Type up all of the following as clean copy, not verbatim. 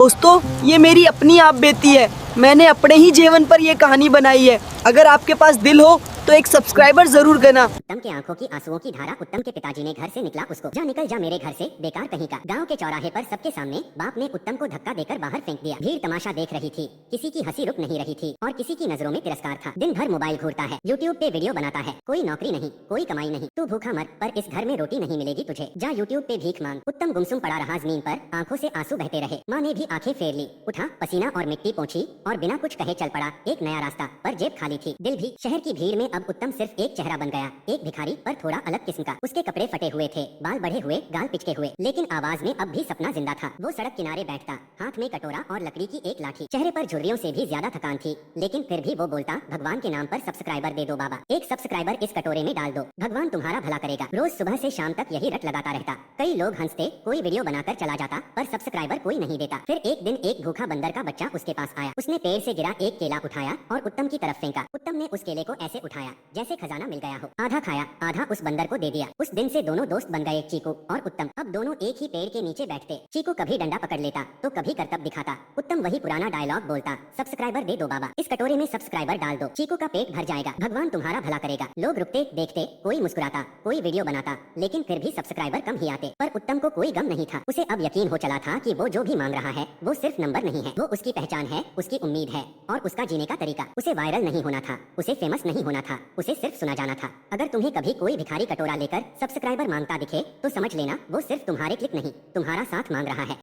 दोस्तों, ये मेरी अपनी आप बीती है। मैंने अपने ही जीवन पर ये कहानी बनाई है। अगर आपके पास दिल हो तो एक सब्सक्राइबर जरूर करना। उत्तम के आंखों की आंसुओं की धारा उत्तम के पिताजी ने घर से निकला उसको, जा निकल जा मेरे घर से बेकार कहीं का। गांव के चौराहे पर सबके सामने बाप ने उत्तम को धक्का देकर बाहर फेंक दिया। भीड़ तमाशा देख रही थी, किसी की हंसी रुक नहीं रही थी और किसी की नजरों में तिरस्कार था। दिन भर मोबाइल घूरता है, यूट्यूब पे वीडियो बनाता है, कोई नौकरी नहीं, कोई कमाई नहीं, तू भूखा मर पर इस घर में रोटी नहीं मिलेगी तुझे, जा यूट्यूब पे भीख मांग। उत्तम गुमसुम पड़ा रहा जमीन पर, आंखों से आंसू बहते रहे। माँ ने भी आंखें फेर ली, उठा, पसीना और मिट्टी पोंछी और बिना कुछ कहे चल पड़ा एक नया रास्ता, पर जेब खाली थी, दिल भी। शहर की भीड़ में अब उत्तम सिर्फ एक चेहरा बन गया, एक भिखारी पर थोड़ा अलग किस्म का। उसके कपड़े फटे हुए थे, बाल बढ़े हुए, गाल पिचके हुए, लेकिन आवाज में अब भी सपना जिंदा था। वो सड़क किनारे बैठता, हाथ में कटोरा और लकड़ी की एक लाठी, चेहरे पर झुर्रियों से भी ज्यादा थकान थी, लेकिन फिर भी वो बोलता, भगवान के नाम पर सब्सक्राइबर दे दो बाबा, एक सब्सक्राइबर इस कटोरे में डाल दो, भगवान तुम्हारा भला करेगा। रोज सुबह से शाम तक यही रट लगाता रहता। कई लोग हंसते, कोई वीडियो बनाकर चला जाता, पर सब्सक्राइबर कोई नहीं देता। फिर एक दिन एक भूखा बंदर का बच्चा उसके पास आया। उसने पेड़ से गिरा एक केला उठाया और उत्तम की तरफ फेंका। उत्तम ने उस केले को ऐसे उठाया जैसे खजाना मिल गया हो, आधा खाया, आधा उस बंदर को दे दिया। उस दिन से दोनों दोस्त बन गए, चीकू और उत्तम। अब दोनों एक ही पेड़ के नीचे बैठते। चीकू कभी डंडा पकड़ लेता तो कभी करतब दिखाता। उत्तम वही पुराना डायलॉग बोलता, सब्सक्राइबर दे दो बाबा, इस कटोरे में सब्सक्राइबर डाल दो, चीकू का पेट भर जाएगा, भगवान तुम्हारा भला करेगा। लोग रुकते देखते, कोई मुस्कुराता, कोई वीडियो बनाता, लेकिन फिर भी सब्सक्राइबर कम ही आते। पर उत्तम को कोई गम नहीं था। उसे अब यकीन हो चला था कि वो जो भी मांग रहा है वो सिर्फ नंबर नहीं है, वो उसकी पहचान है, उसकी उम्मीद है और उसका जीने का तरीका। उसे वायरल नहीं होना था, उसे फेमस नहीं होना था, उसे सिर्फ सुना जाना था। अगर तुम्हें कभी कोई भिखारी कटोरा लेकर सब्सक्राइबर मांगता दिखे तो समझ लेना वो सिर्फ तुम्हारे क्लिक नहीं, तुम्हारा साथ मांग रहा है।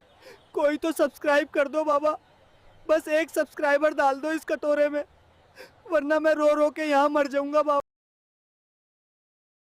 कोई तो सब्सक्राइब कर दो बाबा, बस एक सब्सक्राइबर डाल दो इस कटोरे में, वरना मैं रो रो के यहाँ मर जाऊंगा बाबा।